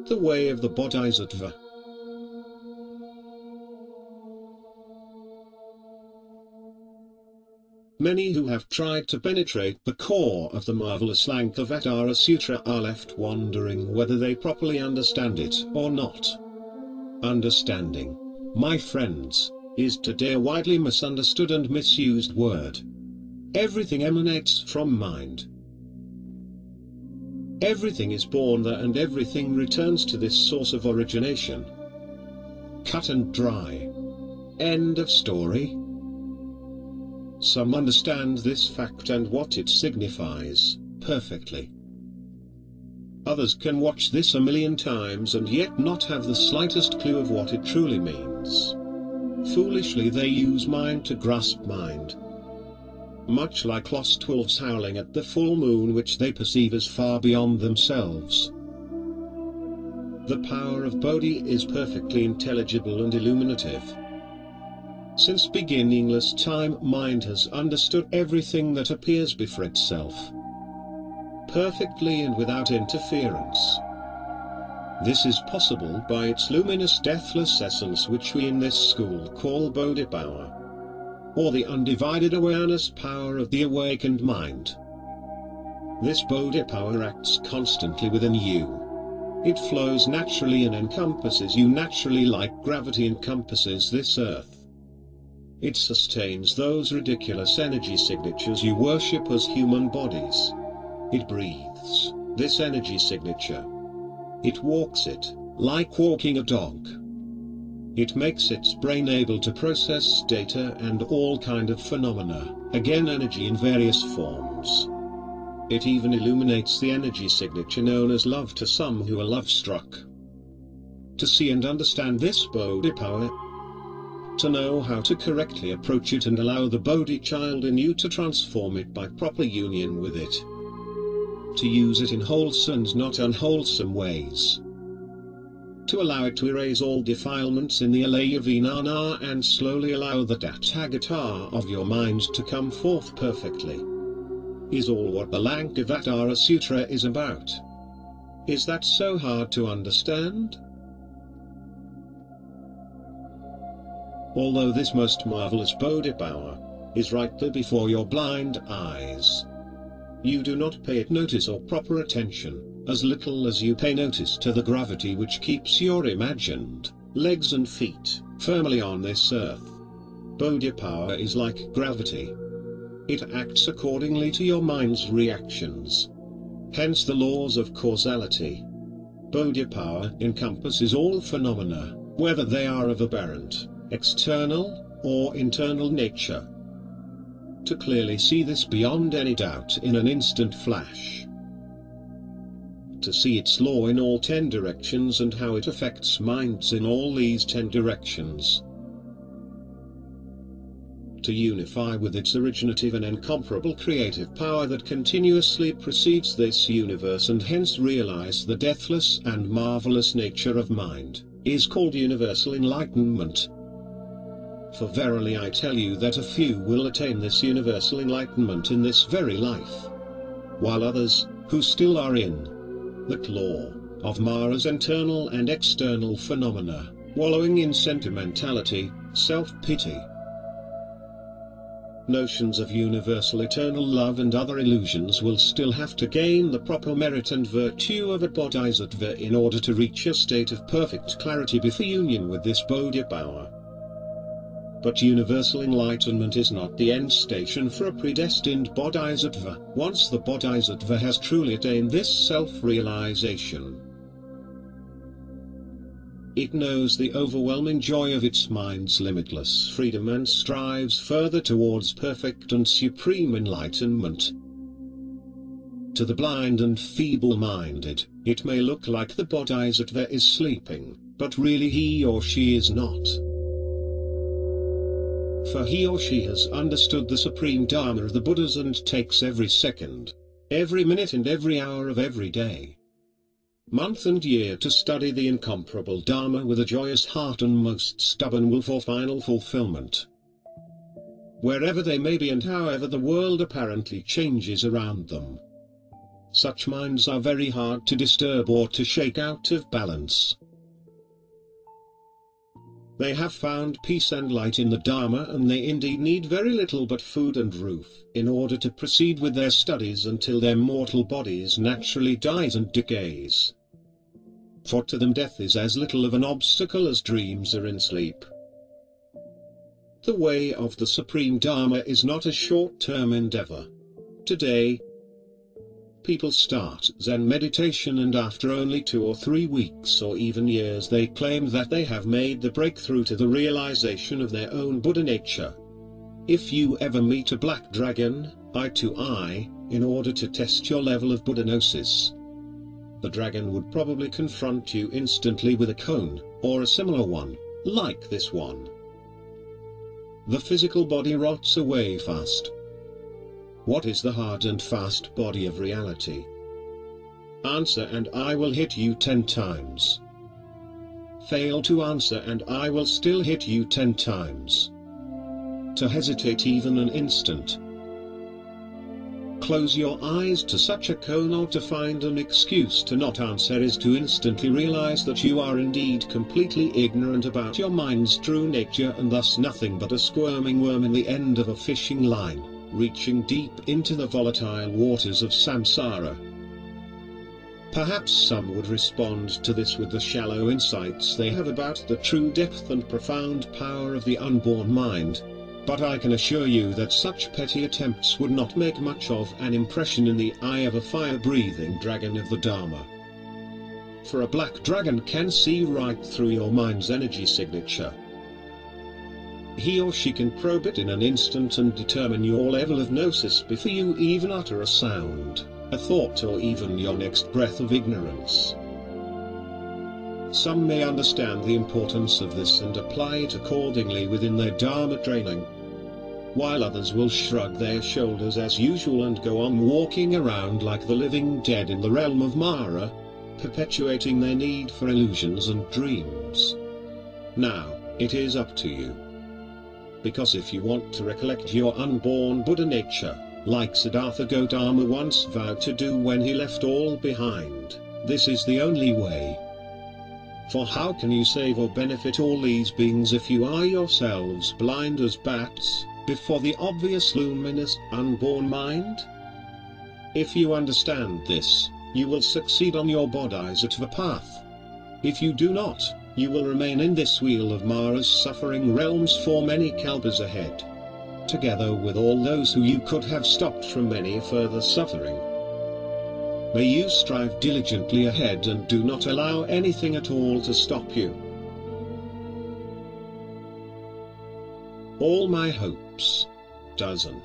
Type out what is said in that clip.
The way of the Bodhisattva. Many who have tried to penetrate the core of the marvelous Lankavatara Sutra are left wondering whether they properly understand it or not. Understanding, my friends, is today a widely misunderstood and misused word. Everything emanates from mind. Everything is born there and everything returns to this source of origination. Cut and dry. End of story. Some understand this fact and what it signifies perfectly. Others can watch this a million times and yet not have the slightest clue of what it truly means. Foolishly they use mind to grasp mind. Much like lost wolves howling at the full moon which they perceive as far beyond themselves. The power of Bodhi is perfectly intelligible and illuminative. Since beginningless time, mind has understood everything that appears before itself, perfectly and without interference. This is possible by its luminous deathless essence, which we in this school call Bodhi power, or the undivided awareness power of the awakened mind. This Bodhi power acts constantly within you. It flows naturally and encompasses you naturally like gravity encompasses this earth. It sustains those ridiculous energy signatures you worship as human bodies. It breathes this energy signature. It walks it, like walking a dog. It makes its brain able to process data and all kind of phenomena, again energy in various forms. It even illuminates the energy signature known as love to some who are love-struck. To see and understand this Bodhi power, to know how to correctly approach it and allow the Bodhi child in you to transform it by proper union with it. To use it in wholesome and not unwholesome ways. To allow it to erase all defilements in the alaya vijnana and slowly allow the Tathagata of your mind to come forth perfectly. Is all what the Lankavatara Sutra is about. Is that so hard to understand? Although this most marvelous Bodhi power is right there before your blind eyes, you do not pay it notice or proper attention, as little as you pay notice to the gravity which keeps your imagined legs and feet firmly on this earth. Bodhi power is like gravity. It acts accordingly to your mind's reactions. Hence the laws of causality. Bodhi power encompasses all phenomena, whether they are of aberrant, external, or internal nature. To clearly see this beyond any doubt in an instant flash. To see its law in all 10 directions and how it affects minds in all these 10 directions. To unify with its originative and incomparable creative power that continuously precedes this universe and hence realize the deathless and marvelous nature of mind, is called universal enlightenment. For verily I tell you that a few will attain this universal enlightenment in this very life, while others, who still are in the claw of Mara's internal and external phenomena, wallowing in sentimentality, self-pity, notions of universal eternal love and other illusions, will still have to gain the proper merit and virtue of a Bodhisattva in order to reach a state of perfect clarity before union with this Bodhi power. But universal enlightenment is not the end station for a predestined Bodhisattva, once the Bodhisattva has truly attained this self-realization. It knows the overwhelming joy of its mind's limitless freedom and strives further towards perfect and supreme enlightenment. To the blind and feeble-minded, it may look like the Bodhisattva is sleeping, but really he or she is not. For he or she has understood the supreme Dharma of the Buddhas and takes every second, every minute and every hour of every day, month and year to study the incomparable Dharma with a joyous heart and most stubborn will for final fulfillment. Wherever they may be and however the world apparently changes around them, Such minds are very hard to disturb or to shake out of balance. They have found peace and light in the Dharma, and they indeed need very little but food and roof in order to proceed with their studies until their mortal bodies naturally dies and decays. For to them death is as little of an obstacle as dreams are in sleep. The way of the Supreme Dharma is not a short-term endeavor. Today, people start Zen meditation, and after only 2 or 3 weeks or even years they claim that they have made the breakthrough to the realization of their own Buddha nature. If you ever meet a black dragon, eye to eye, in order to test your level of Buddha gnosis, the dragon would probably confront you instantly with a cone, or a similar one, like this one. The physical body rots away fast. What is the hard and fast body of reality? Answer and I will hit you 10 times. Fail to answer and I will still hit you 10 times. To hesitate even an instant. Close your eyes to such a cone, or to find an excuse to not answer is to instantly realize that you are indeed completely ignorant about your mind's true nature, and thus nothing but a squirming worm in the end of a fishing line, reaching deep into the volatile waters of samsara. Perhaps some would respond to this with the shallow insights they have about the true depth and profound power of the unborn mind, but I can assure you that such petty attempts would not make much of an impression in the eye of a fire-breathing dragon of the Dharma. For a black dragon can see right through your mind's energy signature. He or she can probe it in an instant and determine your level of gnosis before you even utter a sound, a thought, or even your next breath of ignorance. Some may understand the importance of this and apply it accordingly within their Dharma training, while others will shrug their shoulders as usual and go on walking around like the living dead in the realm of Mara, perpetuating their need for illusions and dreams. Now, it is up to you. Because if you want to recollect your unborn Buddha nature, like Siddhartha Gautama once vowed to do when he left all behind, this is the only way. For how can you save or benefit all these beings if you are yourselves blind as bats before the obvious luminous unborn mind? If you understand this, you will succeed on your Bodhisattva path. If you do not, you will remain in this wheel of Mara's suffering realms for many kalpas ahead, together with all those who you could have stopped from any further suffering. May you strive diligently ahead and do not allow anything at all to stop you. All my hopes. Tozen.